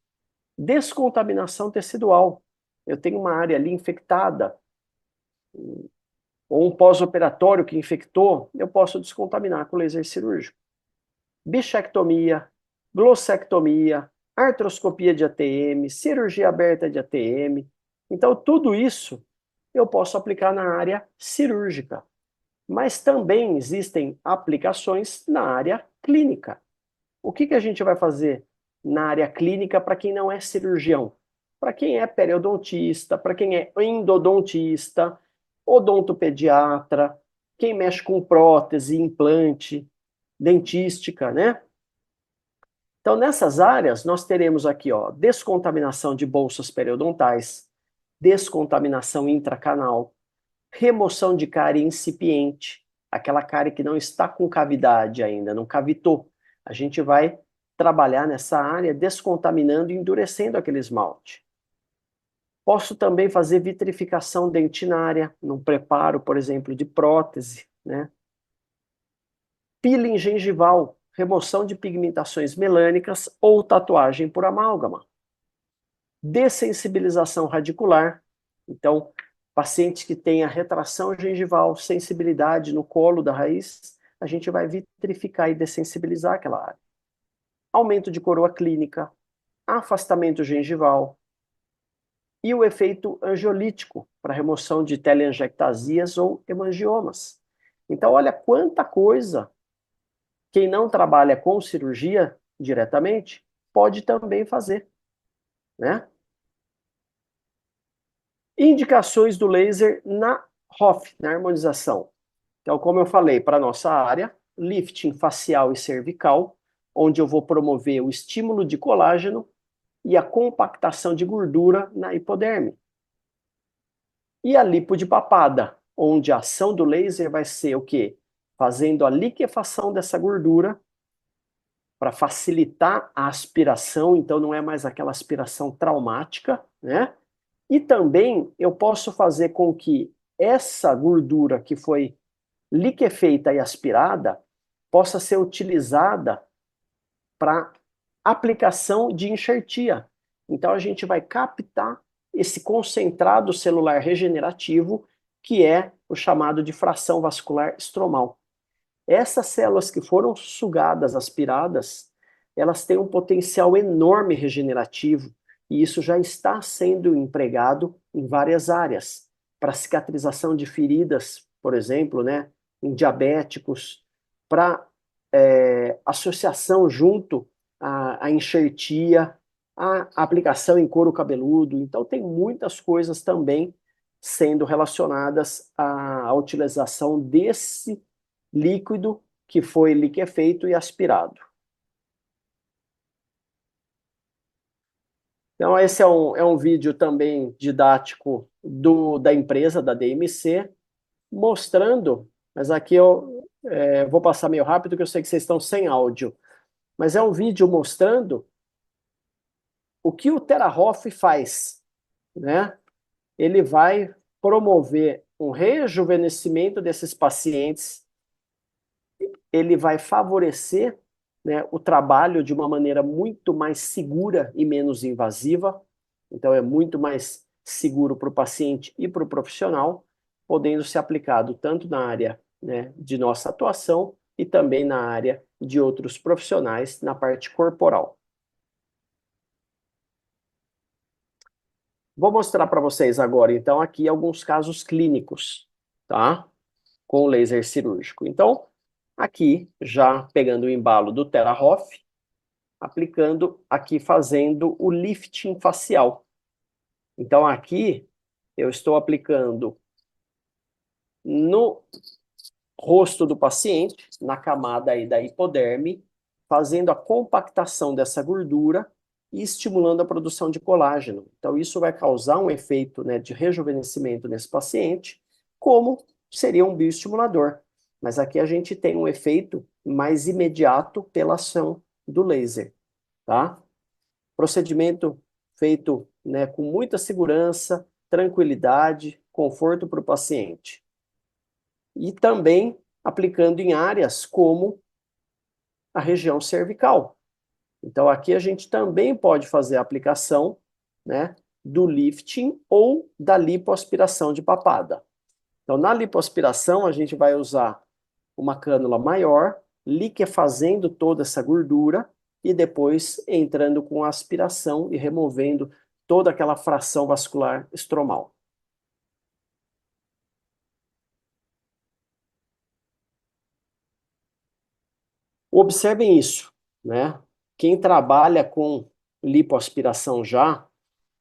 descontaminação tecidual. Eu tenho uma área ali infectada, ou um pós-operatório que infectou, eu posso descontaminar com laser cirúrgico. Bichectomia, glossectomia, artroscopia de ATM, cirurgia aberta de ATM. Então, tudo isso eu posso aplicar na área cirúrgica. Mas também existem aplicações na área clínica. O que a gente vai fazer na área clínica para quem não é cirurgião? Para quem é periodontista, para quem é endodontista, odontopediatra, quem mexe com prótese, implante, dentística, né? Então, nessas áreas, nós teremos aqui, ó, descontaminação de bolsas periodontais, descontaminação intracanal, remoção de cárie incipiente, aquela cárie que não está com cavidade ainda, não cavitou. A gente vai trabalhar nessa área descontaminando e endurecendo aquele esmalte. Posso também fazer vitrificação dentinária, num preparo, por exemplo, de prótese, né? Peeling gengival, remoção de pigmentações melânicas ou tatuagem por amálgama. Dessensibilização radicular, então, pacientes que tenha retração gengival, sensibilidade no colo da raiz, a gente vai vitrificar e dessensibilizar aquela área. Aumento de coroa clínica, afastamento gengival e o efeito angiolítico para remoção de telangiectasias ou hemangiomas. Então, olha quanta coisa quem não trabalha com cirurgia diretamente pode também fazer, né? Indicações do laser na ROF, na harmonização. Então, como eu falei, para a nossa área, lifting facial e cervical, onde eu vou promover o estímulo de colágeno e a compactação de gordura na hipoderme. E a lipo de papada, onde a ação do laser vai ser o quê? Fazendo a liquefação dessa gordura para facilitar a aspiração, então não é mais aquela aspiração traumática, né? E também eu posso fazer com que essa gordura que foi liquefeita e aspirada possa ser utilizada para aplicação de enxertia. Então a gente vai captar esse concentrado celular regenerativo, que é o chamado de fração vascular estromal. Essas células que foram sugadas, aspiradas, elas têm um potencial enorme regenerativo, e isso já está sendo empregado em várias áreas, para cicatrização de feridas, por exemplo, né, em diabéticos, para associação junto à enxertia, a aplicação em couro cabeludo. Então tem muitas coisas também sendo relacionadas à utilização desse líquido que foi liquefeito e aspirado. Então, esse é um vídeo também didático da empresa, da DMC, mostrando, mas aqui eu vou passar meio rápido, que eu sei que vocês estão sem áudio, mas é um vídeo mostrando o que o TheraHoff faz, né? Ele vai promover um rejuvenescimento desses pacientes, ele vai favorecer, né, o trabalho de uma maneira muito mais segura e menos invasiva. Então, é muito mais seguro para o paciente e para o profissional, podendo ser aplicado tanto na área, né, de nossa atuação e também na área de outros profissionais na parte corporal. Vou mostrar para vocês agora, então, aqui alguns casos clínicos, tá? Com laser cirúrgico. Então, aqui, já pegando o embalo do TheraHoff, aplicando aqui, fazendo o lifting facial. Então, aqui, eu estou aplicando no rosto do paciente, na camada aí da hipoderme, fazendo a compactação dessa gordura e estimulando a produção de colágeno. Então, isso vai causar um efeito, né, de rejuvenescimento nesse paciente, como seria um bioestimulador. Mas aqui a gente tem um efeito mais imediato pela ação do laser, tá? Procedimento feito, né, com muita segurança, tranquilidade, conforto para o paciente. e também aplicando em áreas como a região cervical. Então, aqui a gente também pode fazer a aplicação, né, do lifting ou da lipoaspiração de papada. Então, na lipoaspiração, a gente vai usar uma cânula maior, liquefazendo toda essa gordura e depois entrando com a aspiração e removendo toda aquela fração vascular estromal. Observem isso, né? Quem trabalha com lipoaspiração já,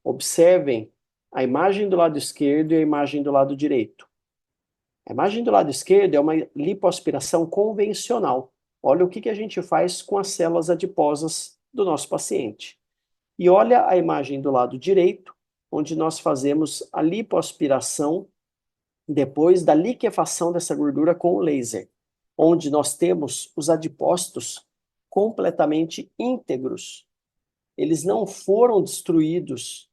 observem a imagem do lado esquerdo e a imagem do lado direito. A imagem do lado esquerdo é uma lipoaspiração convencional. Olha o que a gente faz com as células adiposas do nosso paciente. E olha a imagem do lado direito, onde nós fazemos a lipoaspiração depois da liquefação dessa gordura com o laser, onde nós temos os adipócitos completamente íntegros. Eles não foram destruídos.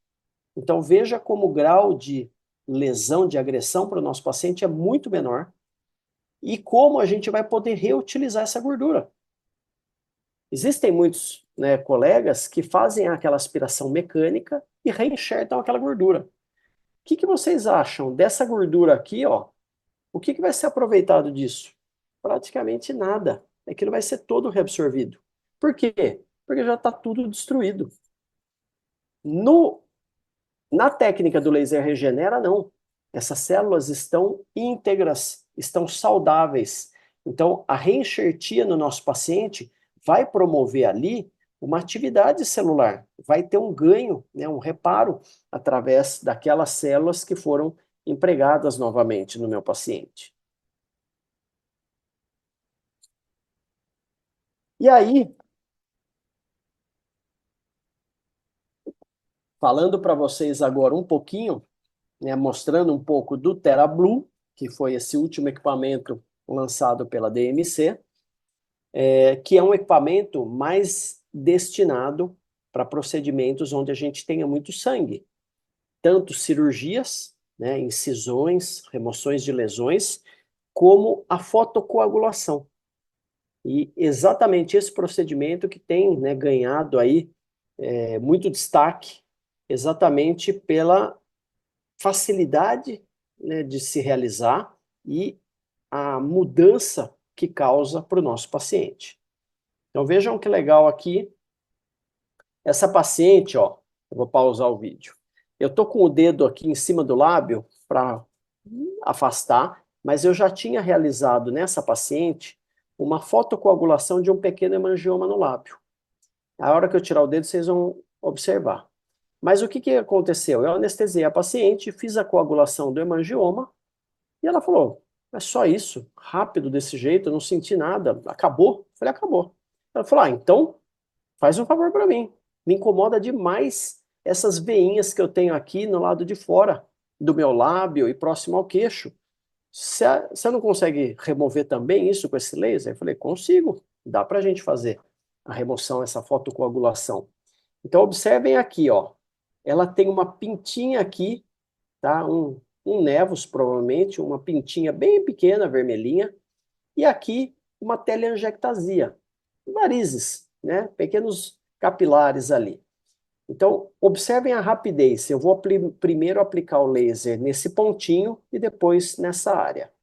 Então veja como o grau de lesão, de agressão para o nosso paciente é muito menor e como a gente vai poder reutilizar essa gordura. Existem muitos, né, colegas que fazem aquela aspiração mecânica e reenxertam aquela gordura. O que vocês acham dessa gordura aqui, ó? O que vai ser aproveitado disso? Praticamente nada. Aquilo vai ser todo reabsorvido. Por quê? Porque já está tudo destruído. No, na técnica do laser regenera, não. Essas células estão íntegras, estão saudáveis. Então, a reenxertia no nosso paciente vai promover ali uma atividade celular, vai ter um ganho, né, um reparo através daquelas células que foram empregadas novamente no meu paciente. E aí, falando para vocês agora um pouquinho, né, mostrando um pouco do TeraBlue, que foi esse último equipamento lançado pela DMC, que é um equipamento mais destinado para procedimentos onde a gente tenha muito sangue, tanto cirurgias, né, incisões, remoções de lesões, como a fotocoagulação. E exatamente esse procedimento que tem, né, ganhado aí muito destaque, exatamente pela facilidade, né, de se realizar e a mudança que causa para o nosso paciente. Então vejam que legal aqui, essa paciente, ó, eu vou pausar o vídeo. Eu tô com o dedo aqui em cima do lábio para afastar, mas eu já tinha realizado nessa paciente uma fotocoagulação de um pequeno hemangioma no lábio. A hora que eu tirar o dedo, vocês vão observar. Mas o que aconteceu? Eu anestesiei a paciente, fiz a coagulação do hemangioma e ela falou: é só isso? Rápido desse jeito, eu não senti nada, acabou? Eu falei: acabou. Ela falou: então faz um favor para mim. Me incomoda demais essas veinhas que eu tenho aqui no lado de fora do meu lábio e próximo ao queixo. Você não consegue remover também isso com esse laser? Eu falei: consigo, dá para a gente fazer a remoção, essa fotocoagulação. Então, observem aqui, ó. Ela tem uma pintinha aqui, tá? Um nevus, provavelmente, uma pintinha bem pequena, vermelhinha. E aqui, uma teleangiectasia. Varizes, né? Pequenos capilares ali. Então, observem a rapidez. Eu vou primeiro aplicar o laser nesse pontinho e depois nessa área.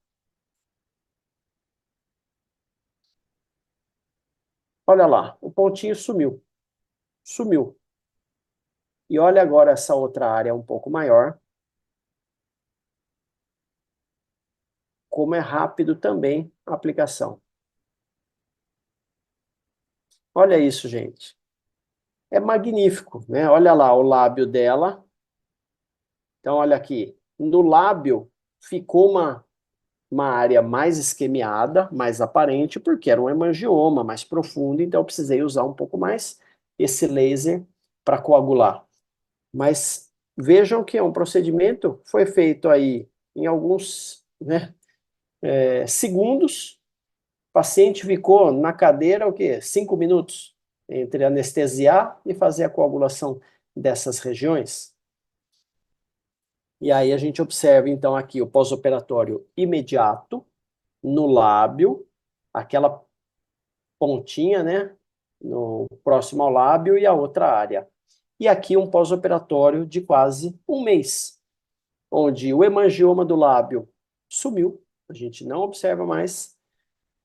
Olha lá, o pontinho sumiu. Sumiu. E olha agora essa outra área um pouco maior. Como é rápido também a aplicação. Olha isso, gente. É magnífico, né? Olha lá o lábio dela. Então, olha aqui. No lábio ficou uma área mais esquemiada, mais aparente, porque era um hemangioma mais profundo, então eu precisei usar um pouco mais esse laser para coagular. Mas vejam que é um procedimento, foi feito aí em alguns, né, segundos. O paciente ficou na cadeira, o quê? 5 minutos entre anestesiar e fazer a coagulação dessas regiões. E aí a gente observa, então, aqui o pós-operatório imediato, no lábio, aquela pontinha, né, no próximo ao lábio e a outra área. E aqui um pós-operatório de quase um mês, onde o hemangioma do lábio sumiu, a gente não observa mais,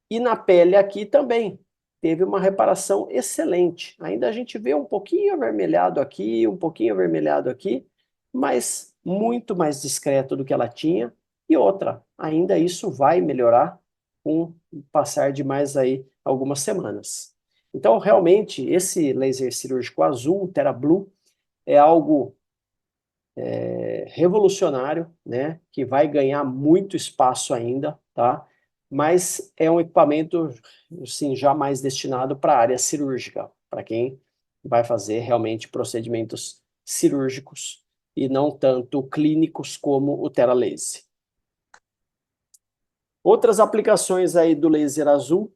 e na pele aqui também teve uma reparação excelente. Ainda a gente vê um pouquinho avermelhado aqui, um pouquinho avermelhado aqui, mas muito mais discreto do que ela tinha. E outra, ainda isso vai melhorar com o passar de mais aí algumas semanas. Então, realmente, esse laser cirúrgico azul, o TeraBlue, é algo revolucionário, né, que vai ganhar muito espaço ainda, tá? Mas é um equipamento, assim, já mais destinado para a área cirúrgica, para quem vai fazer realmente procedimentos cirúrgicos e não tanto clínicos como o TeraLase. Outras aplicações aí do laser azul,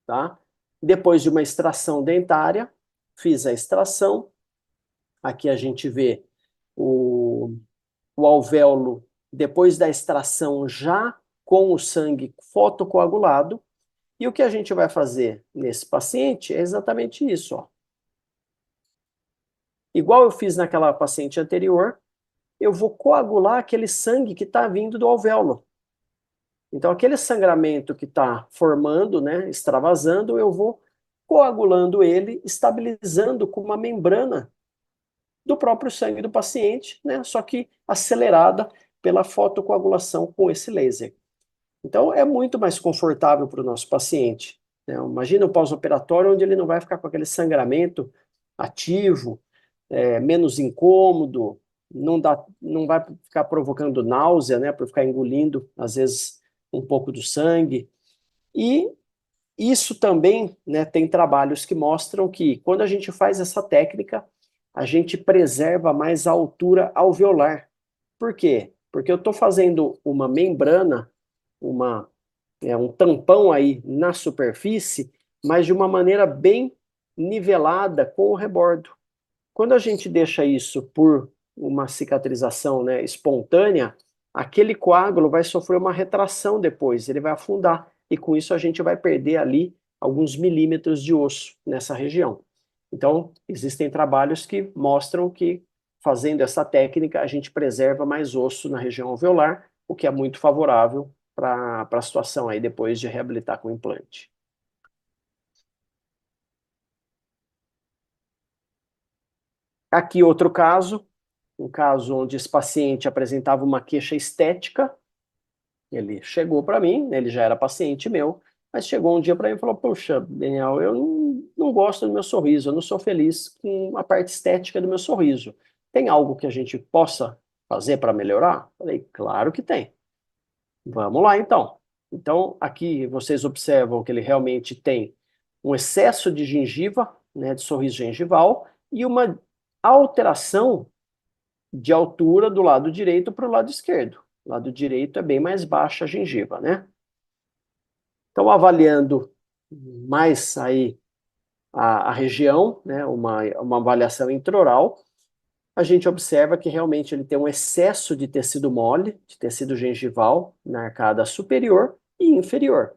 tá? Depois de uma extração dentária, fiz a extração. Aqui a gente vê o alvéolo, depois da extração, já com o sangue fotocoagulado. E o que a gente vai fazer nesse paciente é exatamente isso, ó. Igual eu fiz naquela paciente anterior, eu vou coagular aquele sangue que está vindo do alvéolo. Então, aquele sangramento que está formando, né, extravasando, eu vou coagulando ele, estabilizando com uma membrana do próprio sangue do paciente, né, só que acelerada pela fotocoagulação com esse laser. Então, é muito mais confortável para o nosso paciente, né? Imagina o pós-operatório onde ele não vai ficar com aquele sangramento ativo, menos incômodo, não vai ficar provocando náusea, né, por ficar engolindo, às vezes, um pouco do sangue. E isso também, né, tem trabalhos que mostram que quando a gente faz essa técnica, a gente preserva mais a altura alveolar. Por quê? Porque eu estou fazendo uma membrana, um tampão aí na superfície, mas de uma maneira bem nivelada com o rebordo. Quando a gente deixa isso por uma cicatrização, né, espontânea, aquele coágulo vai sofrer uma retração depois, ele vai afundar, e com isso a gente vai perder ali alguns milímetros de osso nessa região. Então, existem trabalhos que mostram que fazendo essa técnica a gente preserva mais osso na região alveolar, o que é muito favorável para a situação aí depois de reabilitar com implante. Aqui outro caso, um caso onde esse paciente apresentava uma queixa estética. Ele chegou para mim, ele já era paciente meu, mas chegou um dia para mim e falou: Poxa, Daniel, eu não gosto do meu sorriso, eu não sou feliz com a parte estética do meu sorriso. Tem algo que a gente possa fazer para melhorar? Falei: Claro que tem. Vamos lá então. Então, aqui vocês observam que ele realmente tem um excesso de gengiva, né, de sorriso gengival, e uma alteração de altura do lado direito para o lado esquerdo. O lado direito é bem mais baixa a gengiva, né? Então, avaliando mais aí a região, né, uma avaliação intraoral, a gente observa que realmente ele tem um excesso de tecido mole, de tecido gengival, na arcada superior e inferior.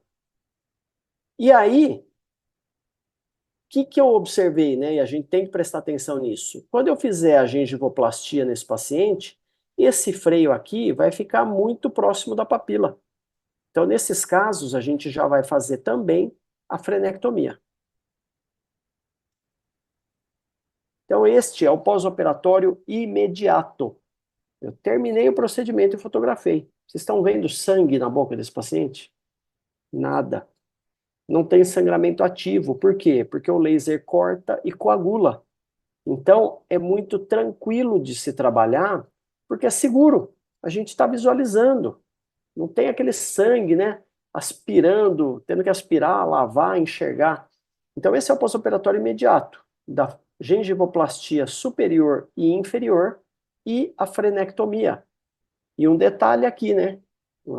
E aí, que eu observei, né? E a gente tem que prestar atenção nisso. Quando eu fizer a gengivoplastia nesse paciente, esse freio aqui vai ficar muito próximo da papila. Então, nesses casos, a gente já vai fazer também a frenectomia. Então, este é o pós-operatório imediato. Eu terminei o procedimento e fotografei. Vocês estão vendo sangue na boca desse paciente? Nada. Não tem sangramento ativo. Por quê? Porque o laser corta e coagula. Então, é muito tranquilo de se trabalhar, porque é seguro. A gente está visualizando. Não tem aquele sangue, né? Aspirando, tendo que aspirar, lavar, enxergar. Então, esse é o pós-operatório imediato da gengivoplastia superior e inferior e a frenectomia. E um detalhe aqui, né?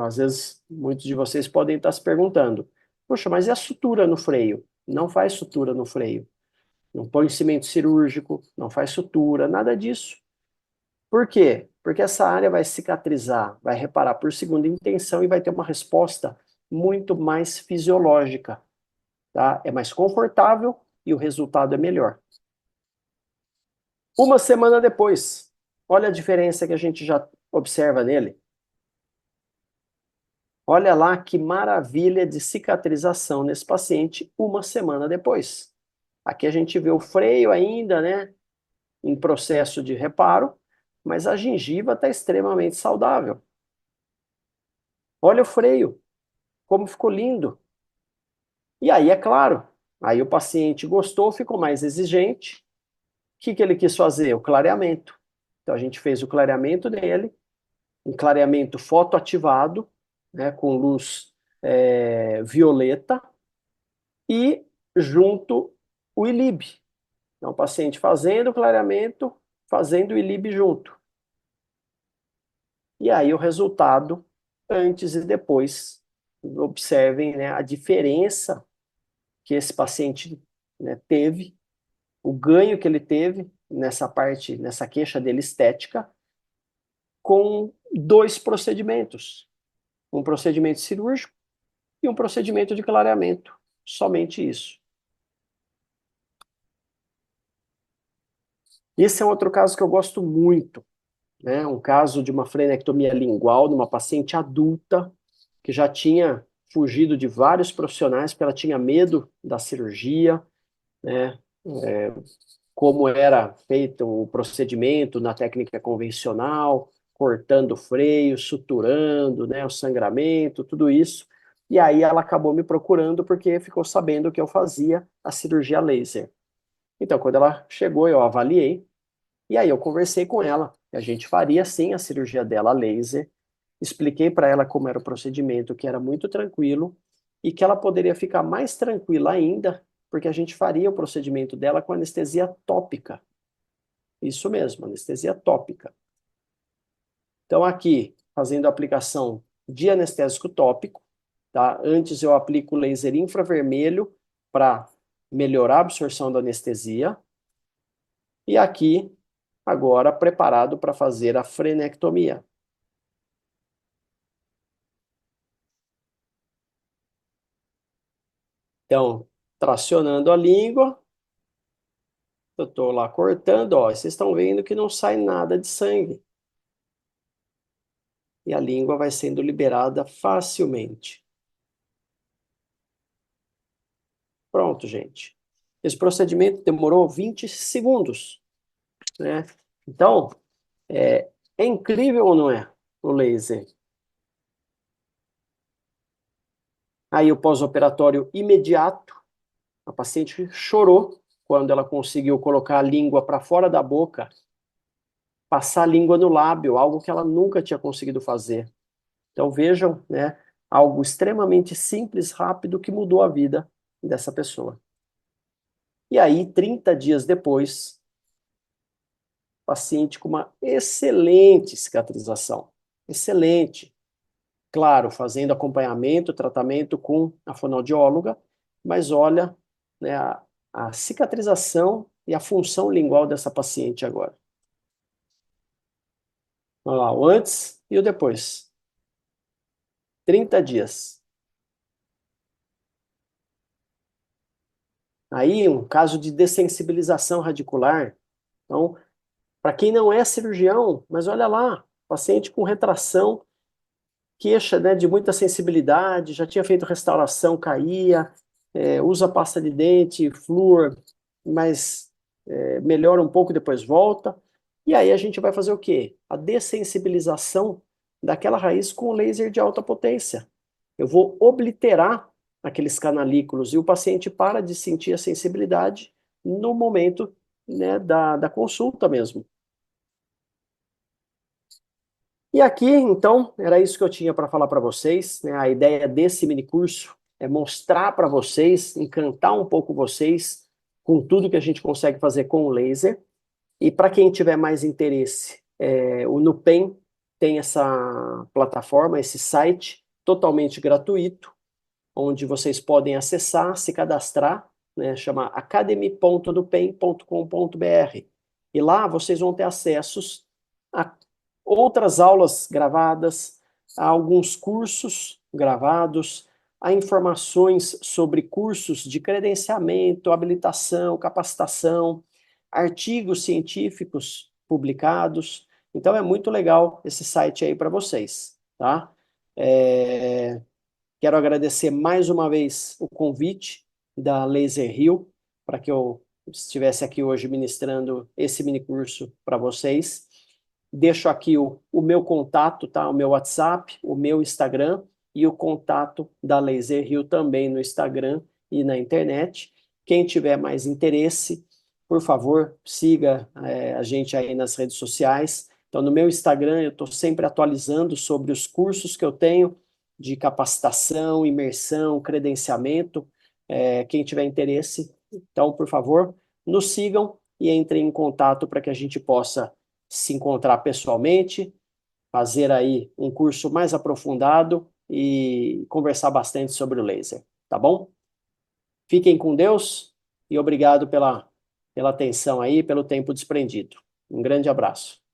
Às vezes, muitos de vocês podem estar se perguntando: poxa, mas e a sutura no freio? Não faz sutura no freio. Não põe cimento cirúrgico, não faz sutura, nada disso. Por quê? Porque essa área vai cicatrizar, vai reparar por segunda intenção e vai ter uma resposta muito mais fisiológica, tá? É mais confortável e o resultado é melhor. Uma semana depois, olha a diferença que a gente já observa nele. Olha lá que maravilha de cicatrização nesse paciente uma semana depois. Aqui a gente vê o freio ainda, né, em processo de reparo, mas a gengiva está extremamente saudável. Olha o freio, como ficou lindo. E aí, é claro, aí o paciente gostou, ficou mais exigente. O que ele quis fazer? O clareamento. Então a gente fez o clareamento dele, um clareamento fotoativado, né, com luz violeta, e junto o ILIB. Então, o paciente fazendo o clareamento, fazendo o ILIB junto. E aí o resultado, antes e depois. Observem, né, a diferença que esse paciente, né, teve, o ganho que ele teve nessa parte, nessa queixa dele estética, com 2 procedimentos. Um procedimento cirúrgico e um procedimento de clareamento. Somente isso. Esse é outro caso que eu gosto muito, né? Um caso de uma frenectomia lingual numa paciente adulta que já tinha fugido de vários profissionais porque ela tinha medo da cirurgia, né? Como era feito o procedimento na técnica convencional, cortando o freio, suturando, né, o sangramento, tudo isso. E aí ela acabou me procurando porque ficou sabendo que eu fazia a cirurgia laser. Então, quando ela chegou, eu avaliei, e aí eu conversei com ela. A gente faria sim a cirurgia dela a laser. Expliquei para ela como era o procedimento, que era muito tranquilo e que ela poderia ficar mais tranquila ainda, porque a gente faria o procedimento dela com anestesia tópica. Isso mesmo, anestesia tópica. Então, aqui, fazendo a aplicação de anestésico tópico, tá? Antes eu aplico laser infravermelho para melhorar a absorção da anestesia. E aqui, agora, preparado para fazer a frenectomia. Então, tracionando a língua, eu estou lá cortando, ó, vocês estão vendo que não sai nada de sangue. E a língua vai sendo liberada facilmente. Pronto, gente. Esse procedimento demorou 20 segundos, né? Então, é incrível ou não é o laser? Aí o pós-operatório imediato, a paciente chorou quando ela conseguiu colocar a língua para fora da boca, passar a língua no lábio, algo que ela nunca tinha conseguido fazer. Então vejam, né, algo extremamente simples, rápido, que mudou a vida dessa pessoa. E aí, 30 dias depois, paciente com uma excelente cicatrização. Excelente. Claro, fazendo acompanhamento, tratamento com a fonoaudióloga, mas olha, né, a cicatrização e a função lingual dessa paciente agora. Olha lá, o antes e o depois. 30 dias. Aí, um caso de dessensibilização radicular. Então, para quem não é cirurgião, mas olha lá, paciente com retração, queixa, né, de muita sensibilidade, já tinha feito restauração, caía, usa pasta de dente, flúor, mas melhora um pouco, depois volta. E aí a gente vai fazer o quê? A dessensibilização daquela raiz com laser de alta potência. Eu vou obliterar aqueles canalículos e o paciente para de sentir a sensibilidade no momento, né, da consulta mesmo. E aqui, então, era isso que eu tinha para falar para vocês, né? A ideia desse minicurso é mostrar para vocês, encantar um pouco vocês com tudo que a gente consegue fazer com o laser. E para quem tiver mais interesse, o Nupen tem essa plataforma, esse site totalmente gratuito, onde vocês podem acessar, se cadastrar, né? Chama academy.nupen.com.br. E lá vocês vão ter acessos a outras aulas gravadas, a alguns cursos gravados, há informações sobre cursos de credenciamento, habilitação, capacitação, artigos científicos publicados. Então é muito legal esse site aí para vocês, tá? É, Quero agradecer mais uma vez o convite da Laser Hill para que eu estivesse aqui hoje ministrando esse mini curso para vocês. Deixo aqui o meu contato, tá? O meu WhatsApp, o meu Instagram e o contato da Laser Hill também no Instagram e na internet. Quem tiver mais interesse, por favor, siga a gente aí nas redes sociais. Então, no meu Instagram, eu estou sempre atualizando sobre os cursos que eu tenho de capacitação, imersão, credenciamento. Quem tiver interesse, então, por favor, nos sigam e entrem em contato para que a gente possa se encontrar pessoalmente, fazer aí um curso mais aprofundado e conversar bastante sobre o laser, tá bom? Fiquem com Deus e obrigado pela atenção aí, pelo tempo desprendido. Um grande abraço.